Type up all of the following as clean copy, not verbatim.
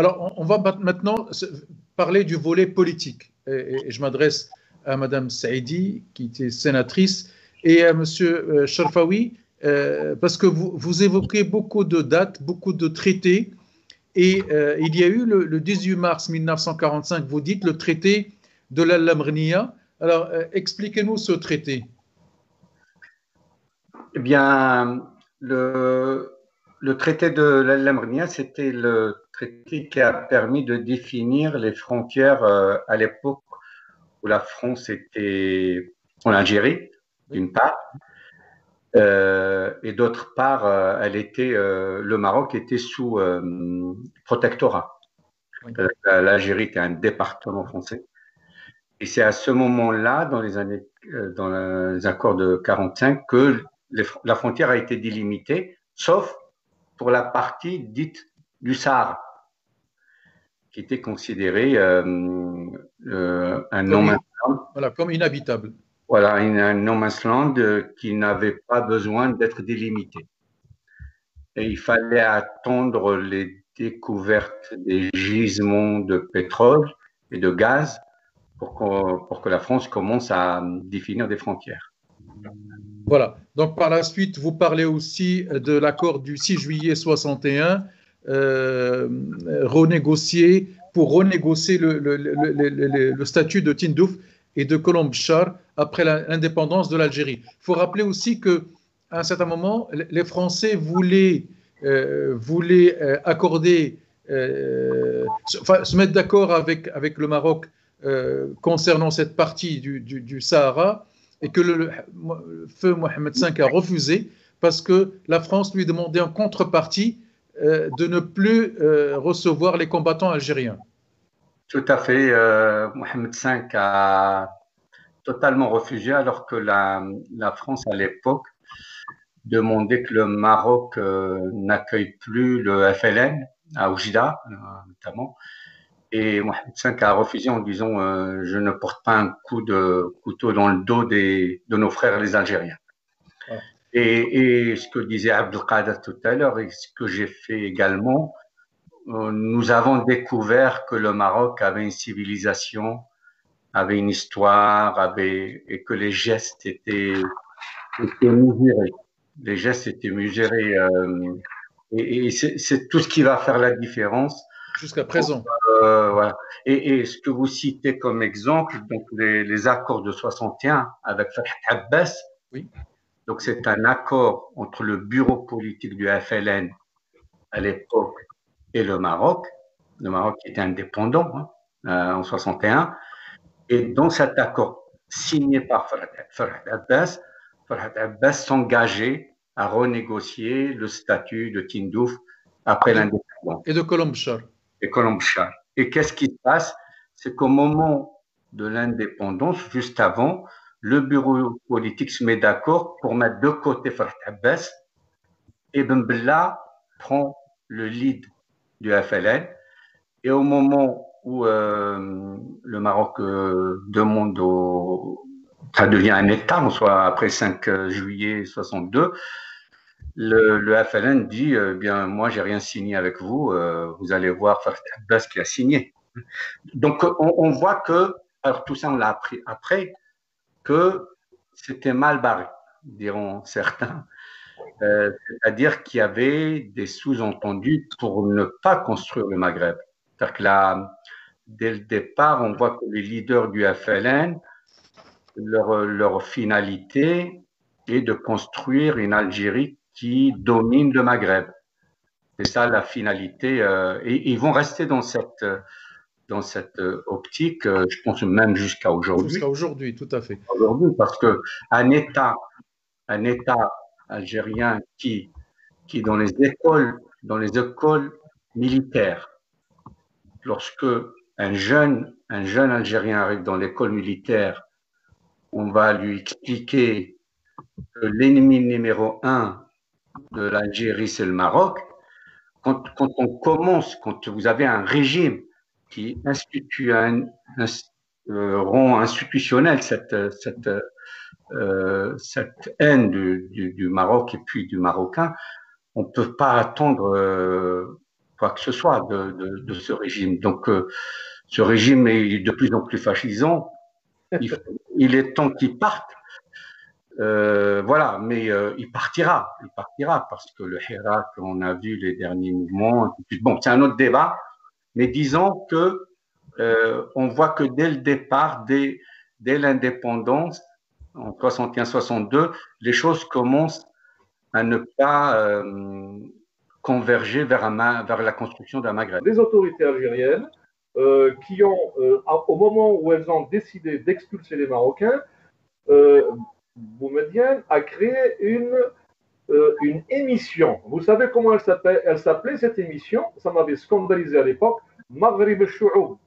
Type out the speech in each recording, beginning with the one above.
Alors, on va maintenant parler du volet politique. Et je m'adresse à Madame Saïdi, qui était sénatrice, et à Monsieur Sharfawi, parce que vous évoquez beaucoup de dates, beaucoup de traités. Et il y a eu le 18 mars 1945, vous dites, le traité de l'Al-Lamrnia. Alors, expliquez-nous ce traité. Eh bien, le traité de l'Al-Lamrnia, c'était le traité qui a permis de définir les frontières à l'époque où la France était en Algérie, d'une part, et d'autre part, le Maroc était sous protectorat. Oui. L'Algérie était un département français. Et c'est à ce moment-là, dans les accords de 45, que la frontière a été délimitée, sauf pour la partie dite du Sahara, qui était considérée un no-man's land. Voilà, comme inhabitable. Voilà, un no-man's land qui n'avait pas besoin d'être délimité. Et il fallait attendre les découvertes des gisements de pétrole et de gaz pour que la France commence à définir des frontières. Voilà. Donc, par la suite, vous parlez aussi de l'accord du 6 juillet 61, renégocié pour renégocier le statut de Tindouf et de Kolomb-Char après l'indépendance de l'Algérie. Il faut rappeler aussi qu'à un certain moment, les Français voulaient accorder, se mettre d'accord avec le Maroc concernant cette partie du Sahara, et que le feu Mohamed V a refusé parce que la France lui demandait en contrepartie de ne plus recevoir les combattants algériens. Tout à fait. Mohamed V a totalement refusé alors que la France à l'époque demandait que le Maroc n'accueille plus le FLN à Oujda notamment. Et Mohamed V a refusé en disant je ne porte pas un coup de couteau dans le dos de nos frères les Algériens. Voilà. Et ce que disait Abdelkader tout à l'heure, et ce que j'ai fait également, nous avons découvert que le Maroc avait une civilisation, avait une histoire, et que les gestes étaient mesurés. Les gestes étaient mesurés. Et c'est tout ce qui va faire la différence. Jusqu'à présent. Voilà. Et ce que vous citez comme exemple, donc les accords de 61 avec Fath Abbas, oui. Donc c'est un accord entre le bureau politique du FLN à l'époque et le Maroc qui était indépendant en 61, et dans cet accord signé par Fath Abbas s'engageait à renégocier le statut de Tindouf après l'indépendance. Et de Kolomb-Char. Et qu'est-ce qui se passe? C'est qu'au moment de l'indépendance, juste avant, le bureau politique se met d'accord pour mettre de côté Fath Abbas, et Ben Bella prend le lead du FLN. Et au moment où le Maroc demande ça devient un État, soit après 5 juillet 62, le FLN dit bien, moi, j'ai rien signé avec vous, vous allez voir Fath Abbas qui a signé. Donc, on voit que, alors tout ça, on l'a appris après, que c'était mal barré, diront certains. C'est-à-dire qu'il y avait des sous-entendus pour ne pas construire le Maghreb. C'est-à-dire que là, dès le départ, on voit que les leaders du FLN, leur finalité est de construire une Algérie qui domine le Maghreb. C'est ça la finalité. Et ils vont rester dans cette optique, je pense même jusqu'à aujourd'hui. Jusqu'à aujourd'hui, tout à fait. Aujourd'hui, parce qu'un État algérien qui dans les écoles militaires, lorsque un jeune Algérien arrive dans l'école militaire, on va lui expliquer que l'ennemi numéro 1 de l'Algérie, c'est le Maroc. Quand vous avez un régime qui rend institutionnel cette haine du Maroc et puis du Marocain, on ne peut pas attendre quoi que ce soit de ce régime. Donc, ce régime est de plus en plus fascisant. Il est temps qu'il parte. Voilà, mais il partira parce que le Hirak, on a vu les derniers mouvements. Bon, c'est un autre débat, mais disons que on voit que dès le départ, dès l'indépendance, en 61-62, les choses commencent à ne pas converger vers la construction d'un Maghreb. Les autorités algériennes qui ont, au moment où elles ont décidé d'expulser les Marocains, Boumedienne a créé une émission. Vous savez comment elle s'appelait cette émission? Ça m'avait scandalisé à l'époque. Maghrib al-Shu'oub.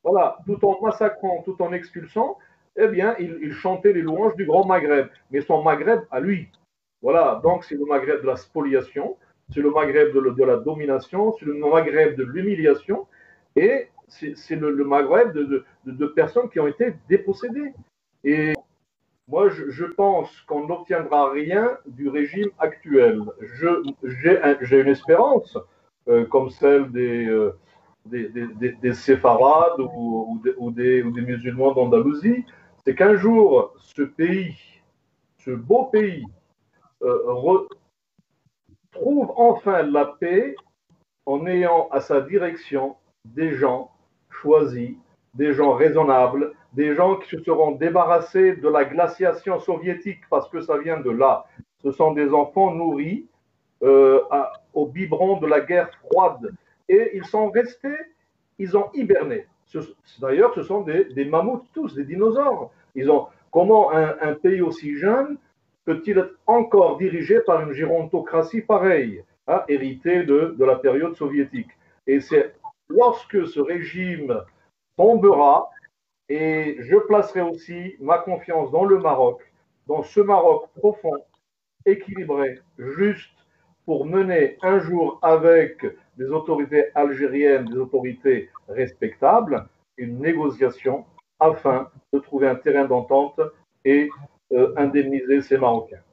Voilà, tout en massacrant, tout en expulsant, eh bien, il chantait les louanges du Grand Maghreb, mais son Maghreb à lui. Voilà, donc c'est le Maghreb de la spoliation, c'est le Maghreb de la domination, c'est le Maghreb de l'humiliation, et c'est le Maghreb de personnes qui ont été dépossédées. Et moi, je pense qu'on n'obtiendra rien du régime actuel. J'ai une espérance, comme celle des séfarades ou des musulmans d'Andalousie, c'est qu'un jour, ce pays, ce beau pays, trouve enfin la paix en ayant à sa direction des gens choisis, des gens raisonnables, des gens qui se seront débarrassés de la glaciation soviétique, parce que ça vient de là. Ce sont des enfants nourris au biberon de la guerre froide. Et ils sont restés, ils ont hiberné. D'ailleurs, ce sont des mammouths tous, des dinosaures. Comment un pays aussi jeune peut-il être encore dirigé par une gérontocratie pareille, hein, héritée de la période soviétique? Et c'est lorsque ce régime tombera, et je placerai aussi ma confiance dans le Maroc, dans ce Maroc profond, équilibré, juste, pour mener un jour avec des autorités algériennes, des autorités respectables, une négociation afin de trouver un terrain d'entente et indemniser ces Marocains.